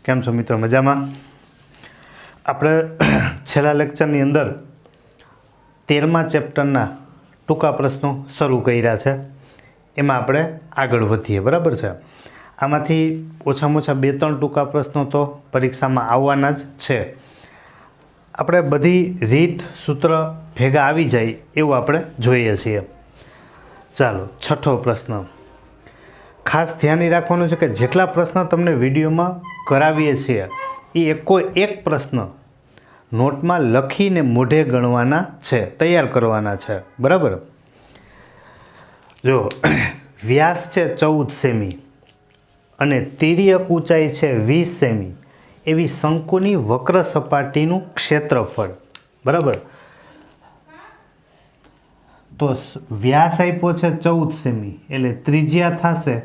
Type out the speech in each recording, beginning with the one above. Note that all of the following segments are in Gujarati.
કેમ છો મિત્રો? મજામાં? આપણે છેલ્લા લેક્ચરની અંદર 13મા ચેપ્ટરના ટૂંકા પ્રશ્નો શરૂ કર્યા છે. એમાં આપણે આગળ વધીએ, બરાબર છે? આમાંથી ઓછામાં ઓછા 2-3 ટૂંકા પ્રશ્નો તો પરીક્ષામાં આવવાના જ છે. આપણે બધી રીત સૂત્ર ભેગા આવી જાય એવું આપણે જોઈએ છીએ. ચાલો, છઠ્ઠો પ્રશ્ન. ખાસ ધ્યાન રાખવાનું છે કે જેટલા પ્રશ્ન તમને વિડીયોમાં કરાવીએ છીએ એ કોઈ એક પ્રશ્ન નોટમાં લખીને મોઢે ગણવાના છે, તૈયાર કરવાના છે, બરાબર? જો વ્યાસ છે 14 સેમી અને તિર્યક ઊંચાઈ છે 20 સેમી એવી શંકુની વક્ર સપાટીનું ક્ષેત્રફળ, બરાબર? તો વ્યાસ આપ્યો છે 14 સેમી એટલે ત્રિજ્યા થશે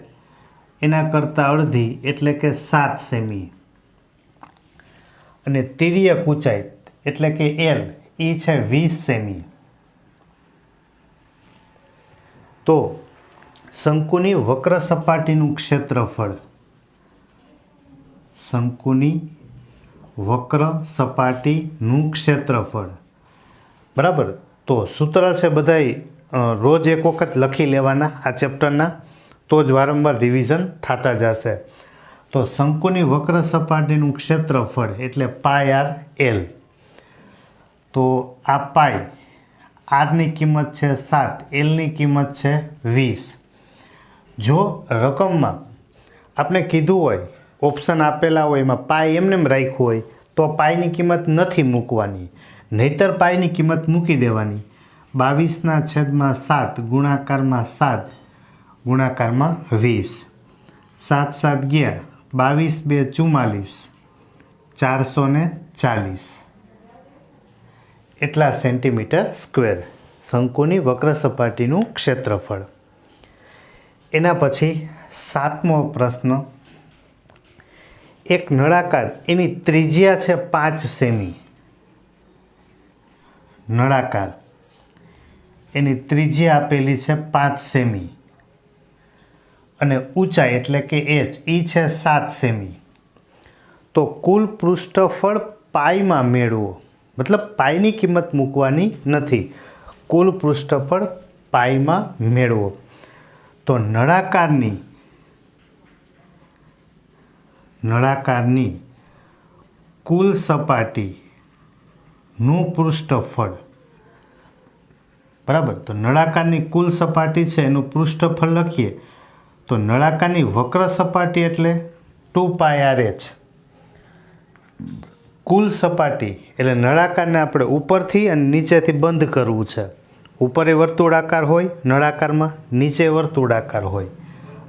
એના કરતાં અડધી એટલે કે 7 સેમી અને તિર્યક ઊંચાઈ એટલે કે એલ એ છે 20 સેમી. તો શંકુની વક્ર સપાટીનું ક્ષેત્રફળ, શંકુની વક્ર સપાટીનું ક્ષેત્રફળ, બરાબર? તો સૂત્ર છે બધાય રોજ એક વખત લખી લેવાના આ ચેપ્ટરના, તો જ વારંવાર રિવિઝન થતા જશે. તો શંકુની વક્ર સપાટીનું ક્ષેત્રફળ એટલે પાય આર એલ. તો આ પાય આરની કિંમત છે 7, એલની કિંમત છે 20. જો રકમમાં આપણે કીધું હોય, ઓપ્શન આપેલા હોય, એમાં પાય એમને રાખ્યું હોય તો પાયની કિંમત નથી મૂકવાની, નહીતર પાયની કિંમત મૂકી દેવાની. 22/7 ગુણાકારમાં 7 ગુણાકારમાં 20. 7 7 ગયા, 22 2 44, 440 એટલા સેન્ટીમીટર સ્ક્વેર શંકુની વક્ર સપાટીનું ક્ષેત્રફળ. એના પછી 7મો પ્રશ્ન. એક નળાકાર એની ત્રિજ્યા છે 5 સેમી. નળાકાર એની ત્રિજ્યા આપેલી છે 5 સેમી અને ઊંચાઈ એટલે કે એચ એ છે 7 સેમી. તો કુલ પૃષ્ઠફળ પાઈમાં મેળવો, મતલબ પાઈની કિંમત મૂકવાની નથી, કુલ પૃષ્ઠફળ પાઈમાં મેળવો. તો નળાકારની કુલ સપાટીનું પૃષ્ઠફળ, બરાબર? તો નળાકારની કુલ સપાટી છે એનું પૃષ્ઠફળ લખીએ તો નળાકારની વક્ર સપાટી એટલે 2πrh. કુલ સપાટી એટલે નળાકારને આપણે ઉપરથી અને નીચેથી બંધ કરવું છે. ઉપર એ વર્તુળાકાર હોય નળાકારમાં, નીચે વર્તુળાકાર હોય,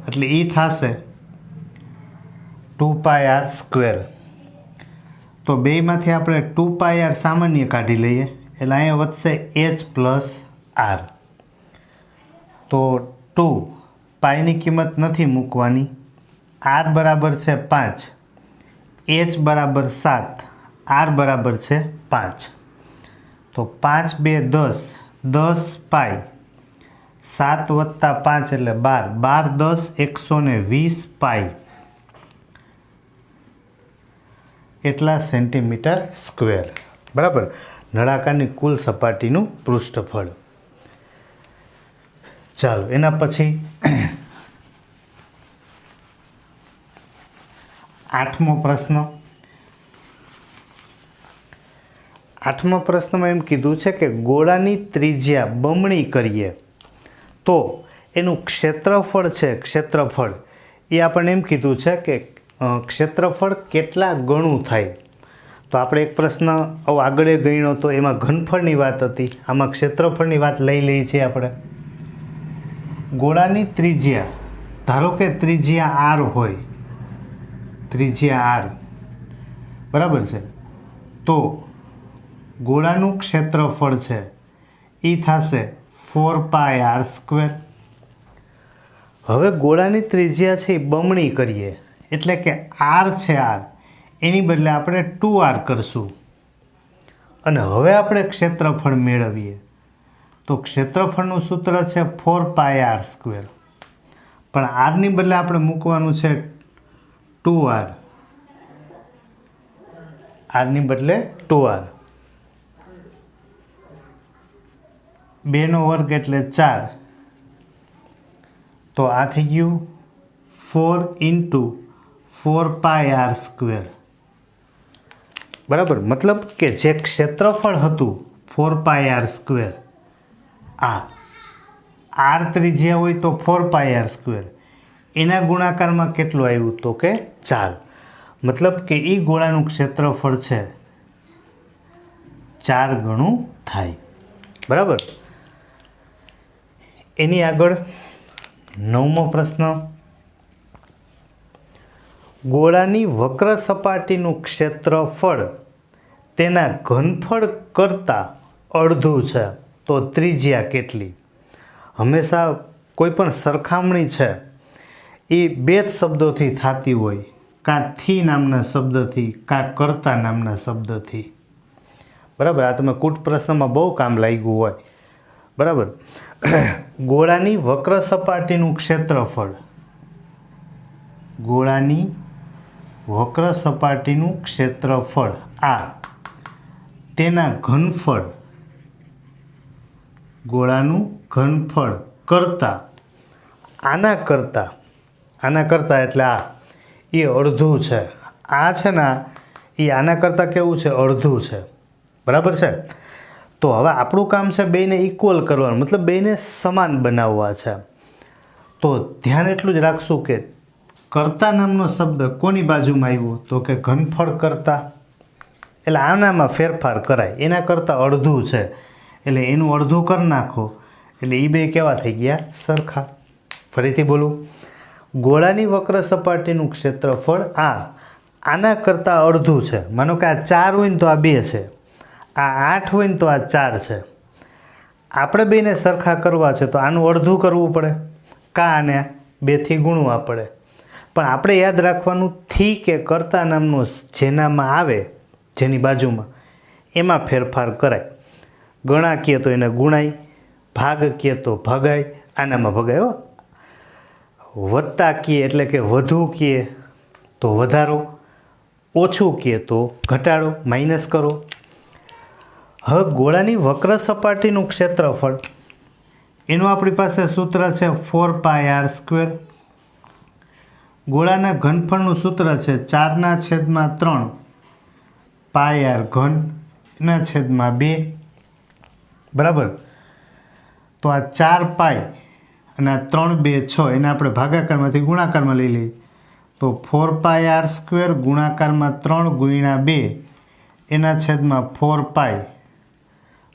એટલે એ થશે 2πr². તો બેમાંથી આપણે 2πr સામાન્ય કાઢી લઈએ એટલે અહીંયા વધશે h પ્લસ r. તો 2 પાઈની કિંમત નથી મૂકવાની, r બરાબર છે 5, h બરાબર 7, r બરાબર છે 5. તો 5 2 10, 10 પાઈ, 7 વત્તા 5 એટલે 12, 12 10 120 પાઈ એટલા સેન્ટીમીટર સ્ક્વેર, બરાબર? નળાકારની કુલ સપાટીનું પૃષ્ઠફળ. ચાલો, એના પછી 8મો પ્રશ્ન. 8મા પ્રશ્નમાં એમ કીધું છે કે ગોળાની ત્રિજ્યા બમણી કરીએ તો એનું ક્ષેત્રફળ છે, ક્ષેત્રફળ એ આપણને એમ કીધું છે કે ક્ષેત્રફળ કેટલા ગણું થાય. તો આપણે એક પ્રશ્ન આગળ ગણ્યો તો એમાં ઘનફળની વાત હતી, આમાં ક્ષેત્રફળની વાત લઈ લઈએ છીએ આપણે. ગોળાની ત્રિજ્યા, ધારો કે ત્રિજ્યા r હોય, ત્રિજ્યા r, બરાબર છે? તો ગોળાનું ક્ષેત્રફળ છે એ થશે 4πr². હવે ગોળાની ત્રિજ્યા છે એ બમણી કરીએ એટલે કે r છે r, એની બદલે આપણે 2r કરશું અને હવે આપણે ક્ષેત્રફળ મેળવીએ તો ક્ષેત્રફળનું સૂત્ર છે 4πr². પણ આરની બદલે આપણે મૂકવાનું છે 2r આરની બદલે 2r, 2 વર્ગ એટલે 4, તો આ થઈ ગયું 4 × 4πr². બરાબર, મતલબ કે જે ક્ષેત્રફળ હતું 4πr², આ r ત્રિજ્યા હોય તો 4πr², એના ગુણાકારમાં કેટલું આવ્યું તો કે 4. મતલબ કે એ ગોળાનું ક્ષેત્રફળ છે 4 ગણું થાય. બરાબર. એની આગળ 9મો પ્રશ્ન, ગોળાની વક્ર સપાટીનું ક્ષેત્રફળ તેના ઘનફળ કરતાં અડધું છે તો ત્રિજ્યા કેટલી? હંમેશા કોઈ પણ સરખામણી છે એ બે જ શબ્દોથી થતી હોય, કાં થી નામના શબ્દથી, કાં કરતા નામના શબ્દથી. બરાબર, આ તમે કૂટ પ્રશ્નમાં બહુ કામ લાગ્યું હોય. બરાબર, ગોળાની વક્ર સપાટીનું ક્ષેત્રફળ, ગોળાની વક્ર સપાટીનું ક્ષેત્રફળ આ તેના ઘનફળ, ગોળાનું ઘનફળ કરતાં, આના કરતાં એટલે આ એ અડધું છે. આ છે ને એ આના કરતાં કેવું છે? અડધું છે. બરાબર છે. તો હવે આપણું કામ છે બેને ઇક્વલ કરવાનું, મતલબ બેને સમાન બનાવવા છે. તો ધ્યાન એટલું જ રાખશું કે કરતા નામનો શબ્દ કોની બાજુમાં આવ્યો તો કે ઘનફળ કરતા, એટલે આનામાં ફેરફાર કરાય. એના કરતાં અડધું છે એટલે એનું અડધું કરી નાખો એટલે એ બે કેવા થઈ ગયા? સરખા. ફરીથી બોલું, ગોળાની વક્ર સપાટીનું ક્ષેત્રફળ આના કરતાં અડધું છે. માનો કે આ 4 હોય ને તો આ 2 છે, આ 8 હોય ને તો આ 4 છે. આપણે બેને સરખા કરવા છે તો આનું અડધું કરવું પડે, કાં આને 2થી ગુણવા પડે. પણ આપણે યાદ રાખવાનું થી કે કરતા નામનો જેનામાં આવે, જેની બાજુમાં, એમાં ફેરફાર કરાય. ગણા કહે તો એને ગુણાય, ભાગ કહે તો ભગાય, આનામાં ભગાય. વત્તા કહે એટલે કે વધુ કહે તો વધારો, ઓછું કહે તો ઘટાડો, માઇનસ કરો. હવે ગોળાની વક્ર સપાટીનું ક્ષેત્રફળ એનું આપણી પાસે સૂત્ર છે 4πr². ગોળાના ઘનફળનું સૂત્ર છે 4/3 πr³ એના છેદમાં 2. બરાબર. તો આ 4π અને આ 3 2 6 એને આપણે ભાગાકારમાંથી ગુણાકારમાં લઈ લઈએ તો 4πr² ગુણાકારમાં 3 × 2 એના છેદમાં 4π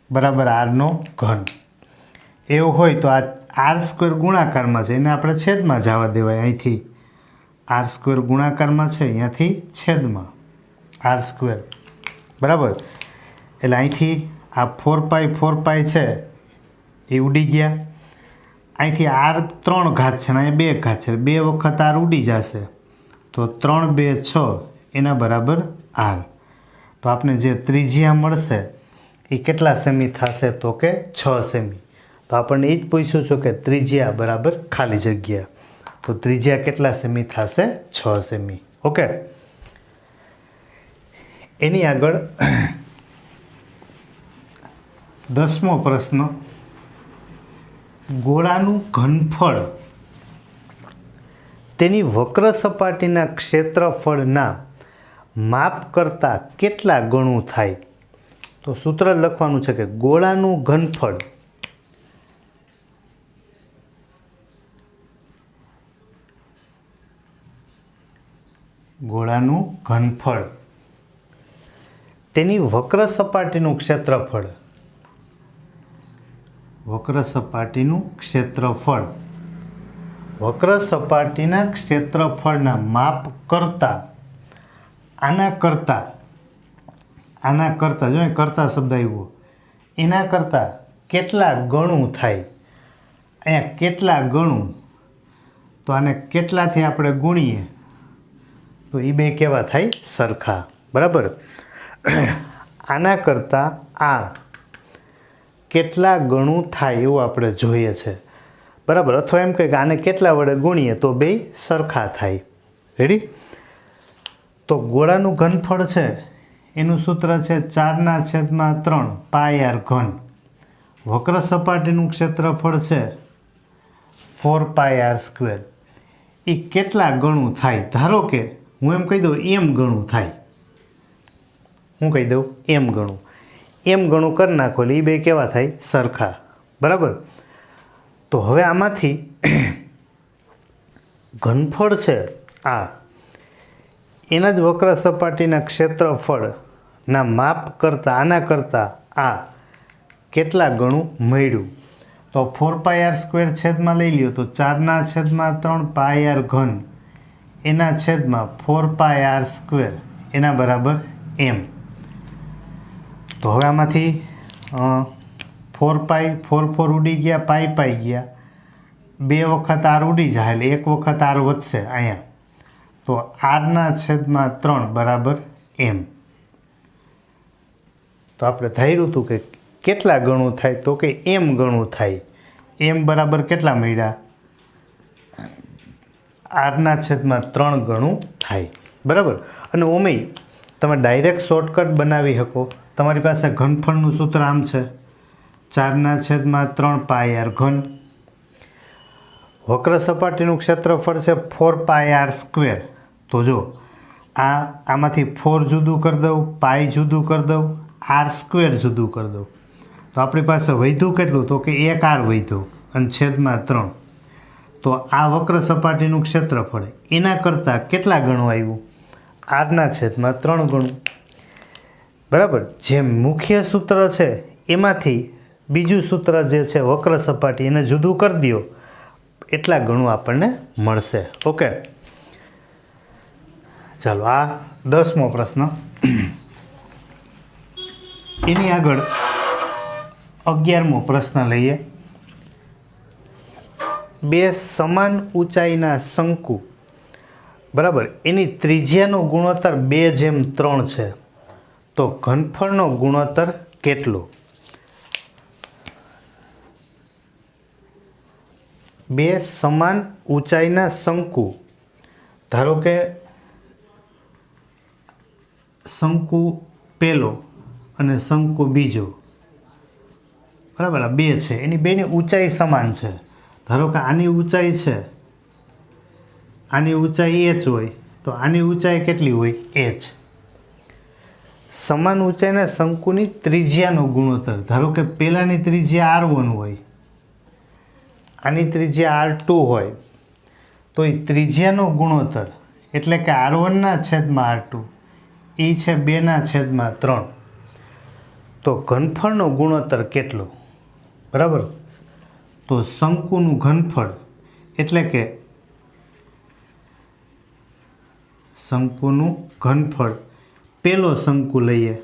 બરાબર r². એવું હોય તો આ r² ગુણાકારમાં છે એને આપણે છેદમાં જવા દેવાય. અહીંથી r² ગુણાકારમાં છે, અહીંયાથી છેદમાં r². બરાબર. એટલે અહીંથી આ 4π છે એ ઉડી ગયા. અહીંથી r³ ઘાત છે ને અહીંયા 2 ઘાત છે, 2 વખત r ઉડી જશે તો 3 2 6 એના બરાબર r. તો આપણે જે ત્રિજ્યા મળશે એ કેટલા સેમી થશે તો કે 6 સેમી. તો આપણને એ જ પૂછ્યું છે કે ત્રિજ્યા બરાબર ખાલી જગ્યા, તો ત્રિજ્યા કેટલા સેમી થશે? 6 સેમી. ઓકે. એની આગળ 10મો પ્રશ્ન, ગોળાનું ઘનફળ તેની વક્ર સપાટીના ક્ષેત્રફળના માપ કરતાં કેટલા ગણું થાય? તો સૂત્ર લખવાનું છે કે ગોળાનું ઘનફળ તેની વક્ર સપાટીનું ક્ષેત્રફળ, વક્ર સપાટીના ક્ષેત્રફળના માપ કરતાં, આના કરતાં જો કરતા શબ્દ આવ્યો, એના કરતાં કેટલા ગણું થાય? અહીંયા કેટલા ગણું, તો આને કેટલાથી આપણે ગુણીએ તો એ બે કેવા થાય? સરખા. બરાબર. આના કરતાં આ કેટલા ગણું થાય એવું આપણે જોઈએ છે. બરાબર. અથવા એમ કહે કે આને કેટલા વડે ગુણીએ તો બે સરખા થાય. રેડી? તો ગોળાનું ઘનફળ છે એનું સૂત્ર છે 4/3 પાય આર ઘન. વક્ર સપાટીનું ક્ષેત્રફળ છે 4 પાય આર સ્ક્વેર. એ કેટલા ગણું થાય? ધારો કે હું એમ કહી દઉં એમ ગણું થાય. હું કહી દઉં એમ ગણું. એમ ગણું કરી નાખો એટલે એ બે કેવા થાય? સરખા. બરાબર. તો હવે આમાંથી ઘનફળ છે આ, એના જ વક્ર સપાટીના ક્ષેત્રફળના માપ કરતાં આના કરતાં આ કેટલા ગણું મળ્યું? તો 4 પાય આર સ્ક્વેર છેદમાં લઈ લ્યો તો 4/3 પાય આર ઘન એના છેદમાં 4 પાય આર સ્ક્વેર એના બરાબર એમ. તો હવે આમાંથી 4 પાય 4 ઉડી ગયા, પાઈ ગયા, 2 વખત આર ઉડી જાય એટલે 1 વખત આર વધશે અહીંયા. તો r/3 બરાબર એમ. તો આપણે ધાર્યું હતું કે કેટલા ગણું થાય? તો કે એમ ગણું થાય. એમ બરાબર કેટલા મળ્યા? r/3 ગણું થાય. બરાબર. અને ઓમેય તમે ડાયરેક્ટ શોર્ટકટ બનાવી શકો. તમારી પાસે ઘનફળનું સૂત્ર આમ છે 4/3 પાય આર ઘન. વક્ર સપાટીનું ક્ષેત્રફળ છે 4 પાય આર સ્ક્વેર. તો જો આમાંથી 4 જુદું કરી દઉં, પાય જુદું કરી દઉં, આર સ્ક્વેર જુદું કરી દઉં તો આપણી પાસે વધ્યું કેટલું? તો કે 1 આર વધ્યું અને છેદમાં 3. તો આ વક્ર સપાટીનું ક્ષેત્રફળ એના કરતાં કેટલા ગણું આવ્યું? r/3 ગણું. બરાબર. જે મુખ્ય સૂત્ર છે એમાંથી બીજું સૂત્ર જે છે વક્ર સપાટી એને જુદું કરી દો એટલા ગણું આપણને મળશે. ઓકે, ચાલો આ 10મો પ્રશ્ન. એની આગળ 11મો પ્રશ્ન લઈએ. બે સમાન ઊંચાઈના શંકુ, બરાબર, એની ત્રિજ્યાનો ગુણોત્તર 2:3 છે. તો ઘનફળનો ગુણોત્તર કેટલો? બે સમાન ઊંચાઈના શંકુ, ધારો કે શંકુ પહેલો અને શંકુ બીજો, બરાબર, આ બે છે, એની બેની ઊંચાઈ સમાન છે. ધારો કે આની ઊંચાઈ છે, આની ઊંચાઈ h હોય તો આની ઊંચાઈ કેટલી હોય? h. સમાન ઊંચાઈના શંકુની ત્રિજ્યાનો ગુણોત્તર, ધારો કે પહેલાની ત્રિજ્યા r1 હોય, આની ત્રિજ્યા r2 હોય તો એ ત્રિજ્યાનો ગુણોત્તર એટલે કે r1/r2 એ છે 2/3. તો ઘનફળનો ગુણોત્તર કેટલો? બરાબર. તો શંકુનું ઘનફળ એટલે કે શંકુનું ઘનફળ, પહેલો શંકુ લઈએ,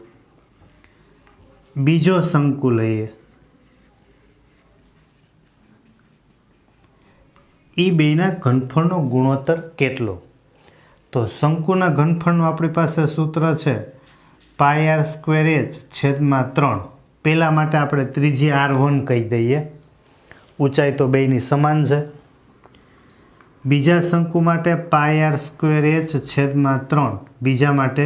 બીજો શંકુ લઈએ, એ બેના ઘનફળનો ગુણોત્તર કેટલો? તો શંકુના ઘનફળનું આપણી પાસે સૂત્ર છે પાય આર સ્ક્વેર h છેદમાં 3. પહેલા માટે આપણે ત્રિજ્યા r1 કહી દઈએ, ઊંચાઈ તો બેની સમાન છે. બીજા શંકુ માટે પાય આર સ્ક્વેર h છેદમાં 3, બીજા માટે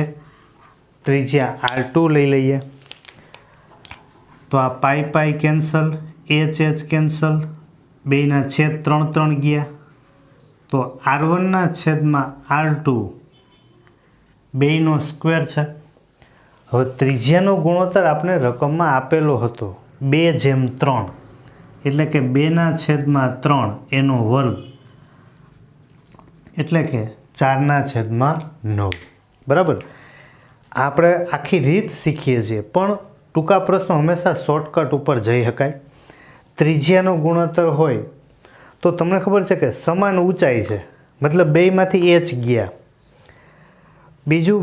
ત્રિજ્યા r2 લઈ લઈએ. તો આ પાઈ કેન્સલ, h કેન્સલ, બેના છેદ 3 ગયા. તો r1/r2 બેયનો સ્ક્વેર છે. હવે ત્રિજ્યાનો ગુણોત્તર આપણે રકમમાં આપેલો હતો 2:3 એટલે કે 2/3 એનો વર્ગ એટલે કે 4/9. બરાબર. આપણે આખી રીત શીખીએ છીએ પણ ટૂંકા પ્રશ્નો હંમેશા શોર્ટકટ ઉપર જઈ શકાય. ત્રિજ્યાનો ગુણોત્તર હોય તો તમને ખબર છે કે સમાન ઊંચાઈ છે, મતલબ બેયમાંથી h ગયા. બીજું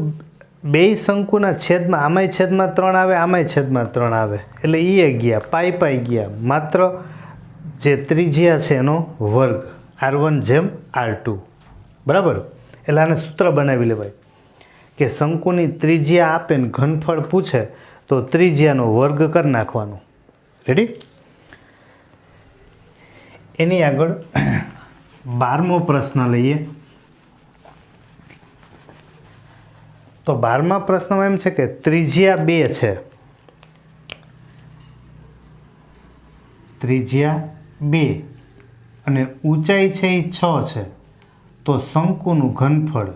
બે શંકુના છેદમાં, આમાંય છેદમાં 3 આવે, આમાંય છેદમાં 3 આવે એટલે એ ગયા, પાઈ ગયા. માત્ર જે ત્રિજ્યા છે એનો વર્ગ, r1/r2. બરાબર. એટલે આને સૂત્ર બનાવી લેવાય કે શંકુની ત્રિજ્યા આપે ને ઘનફળ પૂછે તો ત્રિજ્યાનો વર્ગ કરી નાખવાનો. રેડી? એની આગળ 12મો પ્રશ્ન લઈએ. તો 12મા પ્રશ્નમાં એમ છે કે ત્રિજ્યા 2 છે, ત્રિજ્યા 2 અને ઊંચાઈ છે એ 6 છે, તો શંકુનું ઘનફળ,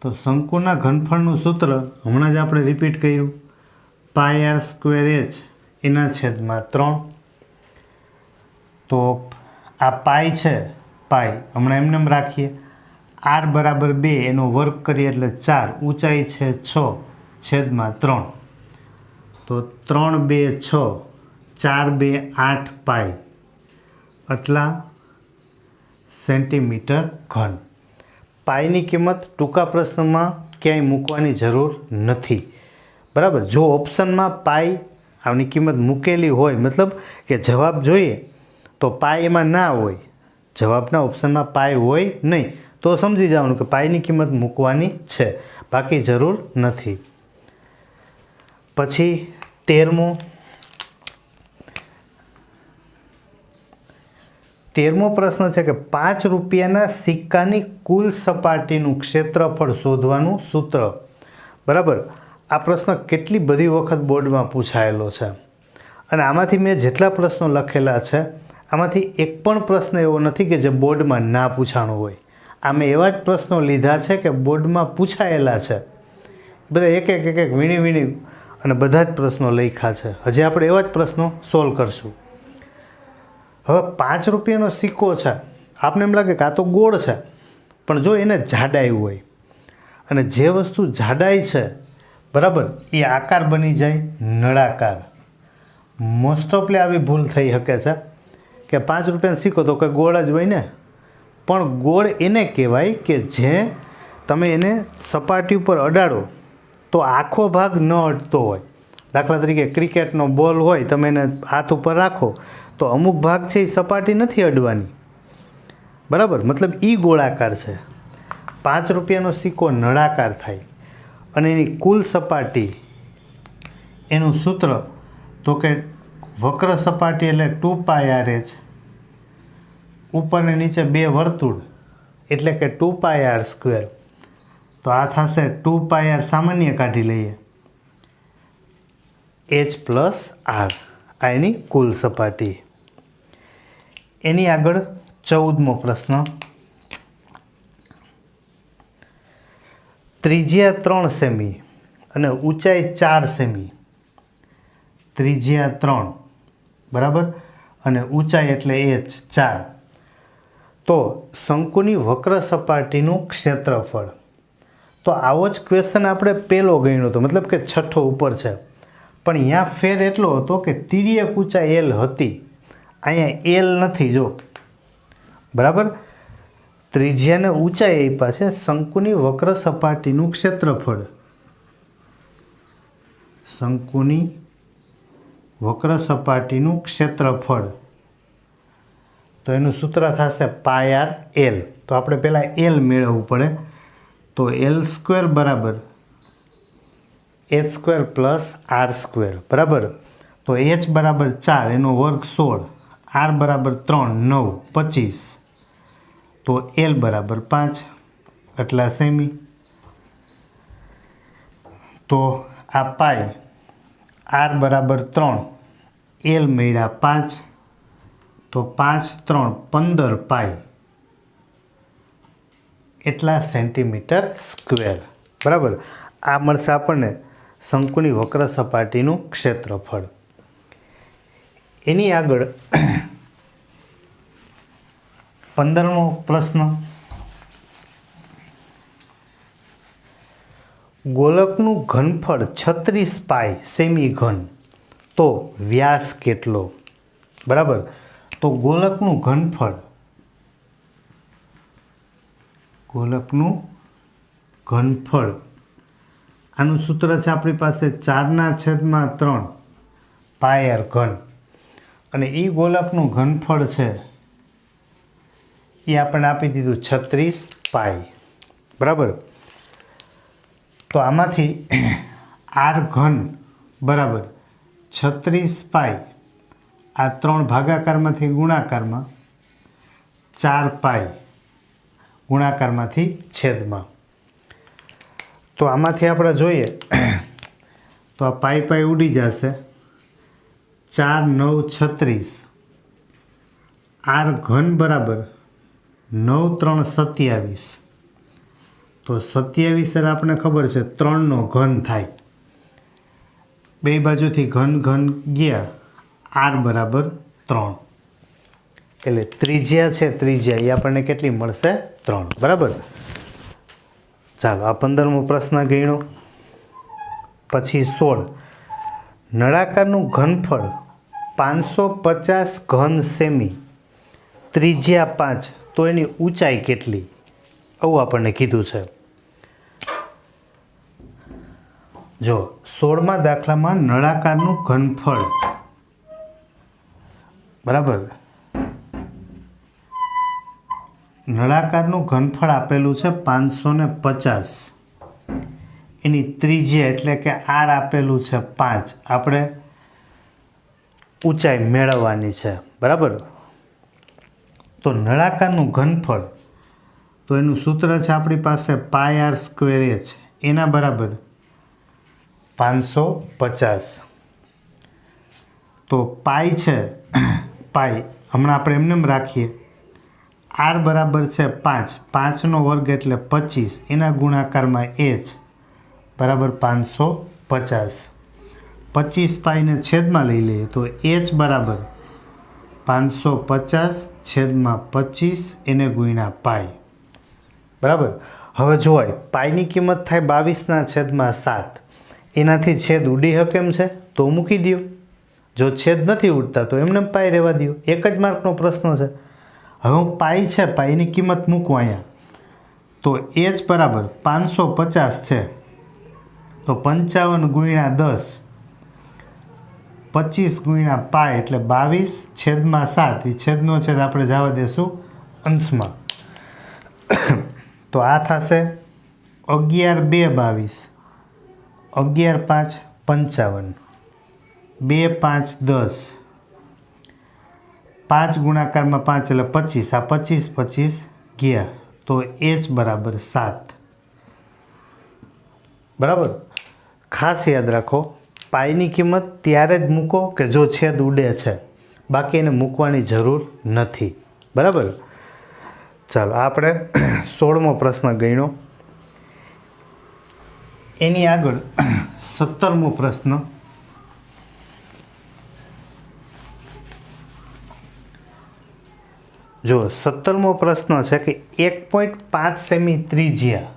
તો શંકુના ઘનફળનું સૂત્ર હમણાં જ આપણે રિપીટ કર્યું, πr² એના છેદમાં 3. તો આ પાઈ છે, પાઈ હમણાં એમને રાખીએ, r બરાબર 2 એનો વર્ગ કરીએ એટલે 4, ઊંચાઈ છે 6 છેદમાં 3. તો 3 2 6, 4 2 8 પાઈ આટલા સેન્ટીમીટર ઘન. પાઈની કિંમત ટૂંકા પ્રશ્નમાં ક્યાંય મૂકવાની જરૂર નથી, બરાબર. જો ઓપ્શનમાં પાઈ આની કિંમત મૂકેલી હોય, મતલબ કે જવાબ જોઈએ તો પાઈ એમાં ના હોય, જવાબના ઓપ્શનમાં પાઈ હોય નહીં, તો સમજી જવાનું કે પાઈની કિંમત મૂકવાની છે, બાકી જરૂર નથી. પછી 13મો પ્રશ્ન છે કે 5 રૂપિયાના સિક્કાની કુલ સપાટીનું ક્ષેત્રફળ શોધવાનું સૂત્ર, બરાબર. આ પ્રશ્ન કેટલી બધી વખત બોર્ડમાં પૂછાયેલો છે અને આમાંથી મેં જેટલા પ્રશ્નો લખેલા છે આમાંથી એક પણ પ્રશ્ન એવો નથી કે જે બોર્ડમાં ના પૂછાણો હોય. આ મેં એવા જ પ્રશ્નો લીધા છે કે બોર્ડમાં પૂછાયેલા છે, બધા એક એક વીણી અને બધા જ પ્રશ્નો લખ્યા છે. હજી આપણે એવા જ પ્રશ્નો સોલ્વ કરશું. હવે 5 રૂપિયાનો સિક્કો છે, આપને એમ લાગે કે આ તો ગોળ છે, પણ જો એને જાડાઈ હોય અને જે વસ્તુ જાડાઈ છે, બરાબર, એ આકાર બની જાય નળાકાર. મોસ્ટ ઓફલી આવી ભૂલ થઈ શકે છે કે 5 રૂપિયાનો સિક્કો તો કંઈ ગોળ જ હોય ને, પણ ગોળ એને કહેવાય કે જે તમે એને સપાટી ઉપર અડાડો તો આખો ભાગ ન અડતો હોય. દાખલા તરીકે ક્રિકેટનો બોલ હોય, તમે એને હાથ ઉપર રાખો તો અમુક ભાગ છે એ સપાટી નથી અડવાની, બરાબર, મતલબ એ ગોળાકાર છે. 5 રૂપિયાનો સિક્કો નળાકાર થાય અને એની કુલ સપાટી, એનું સૂત્ર તો કે વક્ર સપાટી એટલે 2πrh, ઉપર ને નીચે 2 વર્તુળ એટલે કે 2πr². તો આ થશે 2πr, સામાન્ય કાઢી લઈએ, h + r, આ એની કુલ સપાટી. એની આગળ 14મો પ્રશ્ન, ત્રિજ્યા 3 સેમી અને ઊંચાઈ 4 સેમી, ત્રિજ્યા 3, બરાબર, અને ઊંચાઈ એટલે h 4, તો શંકુની વક્ર સપાટીનું ક્ષેત્રફળ. તો આવો જ ક્વેશ્ચન આપણે પહેલો ગણ્યો હતો, મતલબ કે છઠ્ઠો ઉપર છે, પણ અહીંયા ફેર એટલો હતો કે તિર્યક ઊંચાઈ l હતી, અહીંયા l નથી. જો બરાબર, ત્રિજ્યાને ઊંચાઈ આપ્યા છે, શંકુની વક્ર સપાટીનું ક્ષેત્રફળ, શંકુની વક્ર સપાટીનું ક્ષેત્રફળ, તો એનું સૂત્ર થશે πr/l. તો આપણે પહેલાં l મેળવવું પડે, તો l² બરાબર h² + r², બરાબર. તો h બરાબર 4, એનો વર્ગ 16, r બરાબર 3, 9, 25, તો l બરાબર 5 આટલા સેમી. તો આ પાઈ, r બરાબર 3, l મળ્યા 5, તો 5 3 15 પાઈ એટલા સેન્ટીમીટર સ્ક્વેર, બરાબર. આ મળશે આપણને શંકુની વક્ર સપાટીનું ક્ષેત્રફળ. એની આગળ 15મો પ્રશ્ન, ગોલકનું ઘનફળ 36 પાઈ સેમી ઘન, તો વ્યાસ કેટલો, બરાબર. તો ગોલકનું ઘનફળ, આનું સૂત્ર છે આપણી પાસે 4/3 πr ઘન, અને એ ગોલકનું ઘનફળ છે એ આપણને આપી દીધું 36 પાઈ, બરાબર. તો આમાંથી r ઘન બરાબર 36 પાઈ, આ 3 ભાગાકારમાંથી ગુણાકારમાં, 4 પાઈ ગુણાકારમાંથી છેદમાં, તો આમાંથી આપણે જોઈએ તો આ પાઈ પાઈ ઉડી જશે, 4 9 36, આર ઘન બરાબર 9 3 27, તો 27 એટલે આપણને ખબર છે 3નો ઘન થાય, બે બાજુથી ઘન ઘન ગયા, આર બરાબર 3, એટલે ત્રિજ્યા છે, ત્રિજ્યા એ આપણને કેટલી મળશે? 3, બરાબર. ચાલો, આ 15મો પ્રશ્ન ગણ્યો. પછી 16, નળાકારનું ઘનફળ 550 ઘન સેમી, ત્રિજ્યા 5, તો એની ઊંચાઈ કેટલી? આવું આપણને કીધું છે. જો 16મા દાખલામાં નળાકારનું ઘનફળ, બરાબર, નળાકારનું ઘનફળ આપેલું છે 550, એની ત્રિજ્યા એટલે કે આર આપેલું છે 5, આપણે ઊંચાઈ મેળવવાની છે, બરાબર. તો નળાકારનું ઘનફળ, તો એનું સૂત્ર છે આપણી પાસે પાઈ આર સ્ક્વેર એચ, એના બરાબર 550. તો પાઈ છે, પાઈ હમણાં આપણે એમને રાખીએ, આર બરાબર છે 5, 5નો વર્ગ એટલે 25, એના ગુણાકારમાં એચ બરાબર 550. 25 પાઈને છેદમાં લઈ લઈએ તો એચ બરાબર 550 છેદમાં 25 એને ગુણ્યા પાઈ, બરાબર. હવે જોવાય પાઈની કિંમત થાય 22/7, એનાથી છેદ ઉડી શકે એમ છે તો મૂકી દો, જો છેદ નથી ઉડતા તો એમને પાઈ રહેવા દો, એક જ માર્કનો પ્રશ્ન છે. હવે હું પાઈ છે, પાઈની કિંમત મૂકું અહીંયા, તો એચ બરાબર 550 છે, તો 55 ગુણ્યા 10, 25 ગુણ્યા પાઈ એટલે 22/7, એ છેદનો છેદ આપણે જવા દેશું અંશમાં. તો આ થશે 11 2 22, 11 5 55, 2 5 10, 5 ગુણાકારમાં 5 એટલે 25, આ 25 25 ગયા, તો એચ બરાબર 7, બરાબર. ખાસ યાદ રાખો, પાઈની કિંમત ત્યારે જ મૂકો કે જો છેદ ઉડે છે, બાકી એને મૂકવાની જરૂર નથી, બરાબર. ચાલો, આપણે 16મો પ્રશ્ન ગણ્યો. એની આગળ 17મો પ્રશ્ન. જો 17મો પ્રશ્ન છે કે 1.5 સેમી ત્રિજ્યા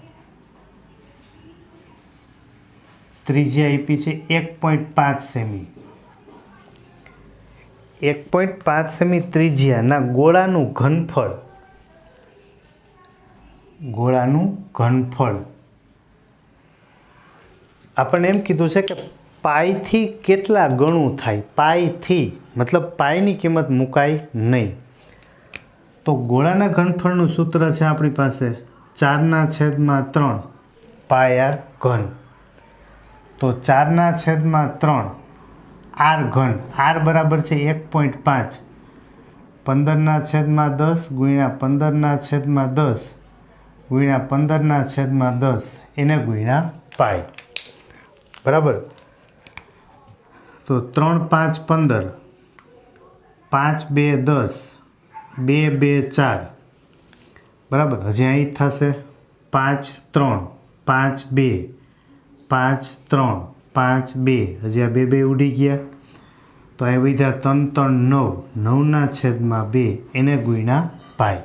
આપી છે 1.5 સેમી, 1.5 સેમી ત્રિજ્યાના ગોળાનું ઘનફળ આપણને એમ કીધું છે કે પાઈથી કેટલા ગણું થાય, પાઈથી મતલબ પાઈની કિંમત મુકાય નહીં. તો ગોળાના ઘનફળનું સૂત્ર છે આપણી પાસે 4/3 પાઈ આર ઘન. તો 4/3 આર ઘન, આર બરાબર છે 1.5, 15/10 ગુણ્યા 15/10 ગુણ્યા 15/10 એને ગુણ્યા પાઈ, બરાબર. તો 3 5 15, 5 2 10, 2 2 4, બરાબર. હજી અહીં થશે 5 3 5 2, 5 3 5 2, હજી આ 2 2 ઉડી ગયા, તો અહીં વધ્યા 3 3 9, 9/2 એને ગુણ્યા પાઈ.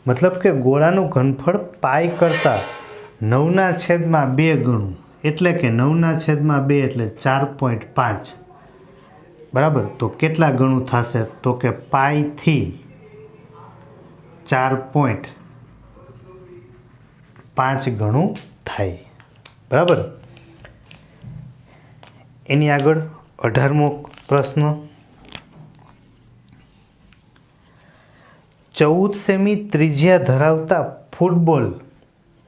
મતલબ કે ગોળાનું ઘનફળ પાઈ કરતાં 9/2 ગણું, એટલે કે 9/2 એટલે 4.5, બરાબર. તો કેટલા ગણું થશે? તો કે પાઈથી 4.5 ગણું થાય, બરાબર. એની આગળ 18મો પ્રશ્ન. 14 સેમી ત્રિજ્યા ધરાવતા ફૂટબોલ,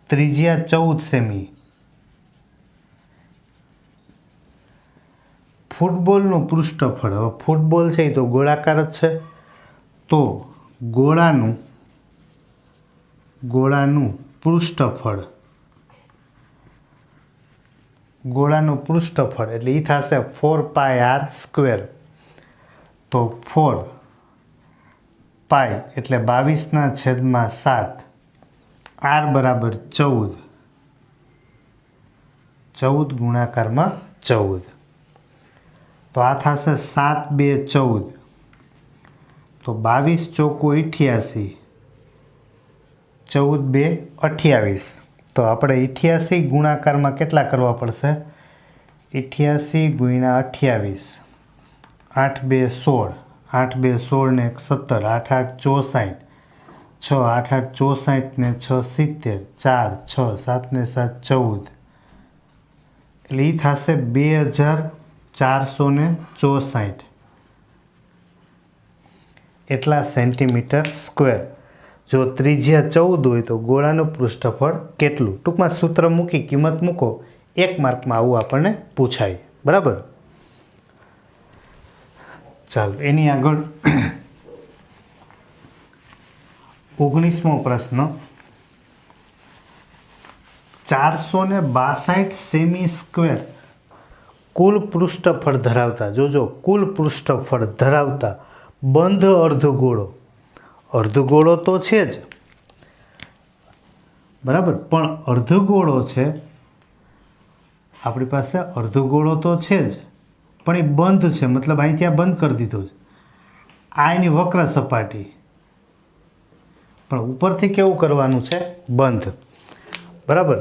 ત્રિજ્યા 14 સેમી, ફૂટબોલનું પૃષ્ઠફળ. હવે ફૂટબોલ છે એ તો ગોળાકાર જ છે, તો ગોળાનું પૃષ્ઠફળ ગોળાનું પૃષ્ઠફળ એટલે એ થશે 4πr². તો 4 પાઈ એટલે 22/7. r બરાબર 14. 14 ગુણાકારમાં 14. તો આ થશે 7 2 14. તો 22 ચોકુ 88. 14 2 28. તો આપણે 88 ગુણાકારમાં કેટલા કરવા પડશે? 88 ગુણ્યા 28. 8 2 16. 8 2 16 ને 17. 8 8 64. 6 8 8 64 ને 6 70. 4 6 7 ને 7 14. એટલે એ થશે 2464 એટલા સેન્ટીમીટર સ્ક્વેર. જો ત્રિજ્યા 14 હોય તો ગોળાનું પૃષ્ઠફળ કેટલું? ટૂંકમાં સૂત્ર મૂકી કિંમત મૂકો. 1 માર્કમાં આવું આપણને પૂછાય. બરાબર. ચાલો એની આગળ 19મો પ્રશ્ન. 462 સેમી સ્ક્વેર કુલ પૃષ્ઠફળ ધરાવતા, જોજો કુલ પૃષ્ઠફળ ધરાવતા બંધ અર્ધગોળો. અર્ધગોળો તો છે જ, બરાબર, પણ અર્ધગોળો છે આપણી પાસે, અર્ધગોળો તો છે જ પણ એ બંધ છે, મતલબ અહીંથી આ બંધ કરી દીધો છે. આ એની વક્ર સપાટી, પણ ઉપરથી કેવું કરવાનું છે? બંધ. બરાબર.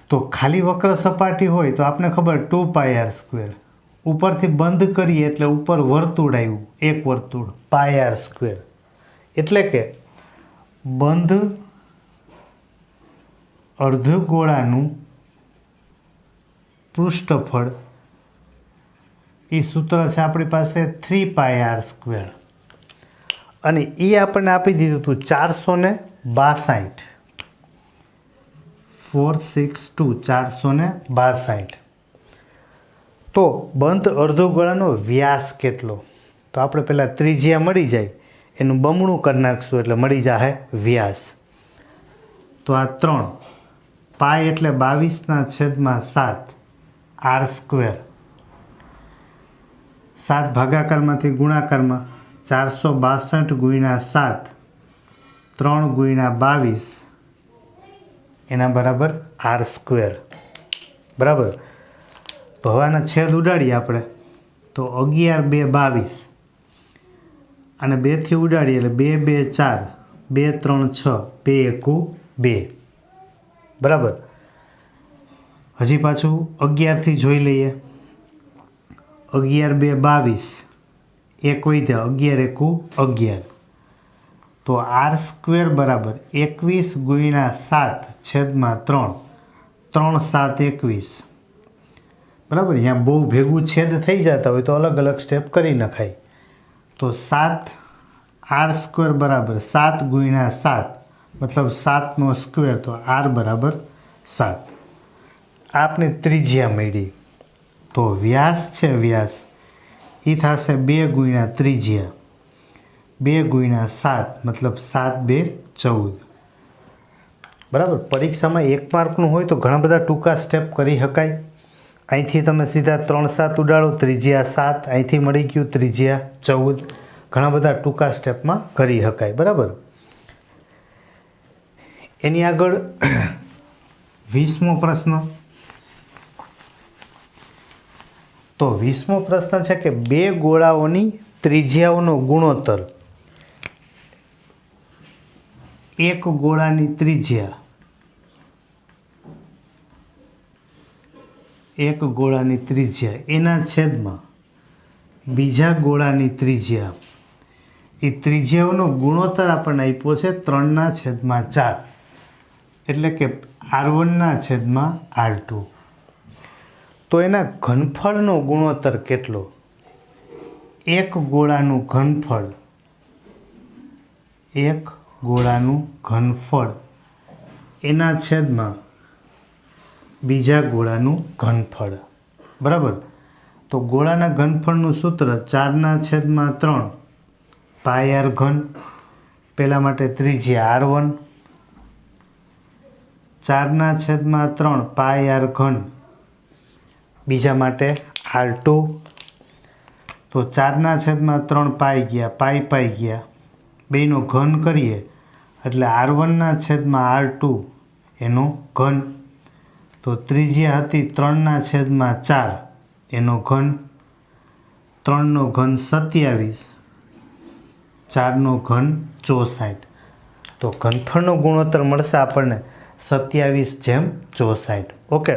તો ખાલી વક્ર સપાટી હોય તો આપણે ખબર 2πr². ઉપરથી બંધ કરીએ એટલે ઉપર વર્તુળ આવ્યું, એક વર્તુળ πr². એટલે કે બંધ અર્ધગોળાનું પૃષ્ઠફળ એ સૂત્ર છે આપણી પાસે 3πr². અને એ આપણને આપી દીધું હતું 462. 462 462. તો બંધ અર્ધગોળાનો વ્યાસ કેટલો? તો આપણે પહેલાં ત્રિજ્યા મળી જાય એનું બમણું કરી નાખશું એટલે મળી જાય વ્યાસ. તો આ 3 પાઈ એટલે 22/7 r². 7 ભાગાકારમાંથી ગુણાકારમાં 462 ગુણ્યા 7 3 ગુણ્યા 22 એના બરાબર r². બરાબર. તો હવે આના છેદ ઉડાડીએ આપણે. તો 11 2 22 અને 2થી ઉડાડીએ એટલે 2 2 4 2 3 6 2 1 2. બરાબર. હજી પાછું 11થી જોઈ લઈએ. 11 2 22 એક વધ્યા 11 1 11. તો r² બરાબર 21 ગુણ્યા 7/3. 3 7 21. બરાબર. અહીંયા બહુ ભેગું છેદ થઈ જતા હોય તો અલગ અલગ સ્ટેપ કરી નખાય. તો 7 r² બરાબર 7 ગુણ્યા 7 મતલબ 7નો સ્ક્વેર. તો r બરાબર 7. આપને ત્રિજ્યા મળી. તો વ્યાસ છે, વ્યાસ એ થશે 2 ગુણ્યા ત્રિજ્યા. 2 ગુણ્યા 7 મતલબ 7 2 14. બરાબર. પરીક્ષામાં 1 માર્કનું હોય તો ઘણા બધા ટૂંકા સ્ટેપ કરી શકાય. અહીંથી તમે સીધા 3 7 ઉડાડો, ત્રિજ્યા 7, અહીંથી મળી ગયું ત્રિજ્યા 14. ઘણા બધા ટૂંકા સ્ટેપમાં કરી શકાય. બરાબર. એની આગળ 20મો પ્રશ્ન. તો 20મો પ્રશ્ન છે કે બે ગોળાઓની ત્રિજ્યાઓનો ગુણોત્તર. એક ગોળાની ત્રિજ્યા, એક ગોળાની ત્રિજ્યા એના છેદમાં બીજા ગોળાની ત્રિજ્યા, એ ત્રિજ્યાઓનો ગુણોત્તર આપણને આપ્યો છે 3/4. એટલે કે r1/r2. તો એના ઘનફળનો ગુણોત્તર કેટલો? એક ગોળાનું ઘનફળ, એક ગોળાનું ઘનફળ એના છેદમાં બીજા ગોળાનું ઘનફળ. બરાબર. તો ગોળાના ઘનફળનું સૂત્ર 4/3 πr3. પહેલા માટે ત્રિજ્યા r1. 4/3 πr3 બીજા માટે R2 તો 4/3 પાઈ ગયા, પાઈ ગયા, બેનો ઘન કરીએ એટલે R1/R2 એનો ઘન, તો ત્રિજ્યા હતી 3/4 એનો ઘન, 3નો ઘન 27, 4નો ઘન 64, તો ઘનફળનો ગુણોત્તર મળશે આપણને 27/64. ઓકે.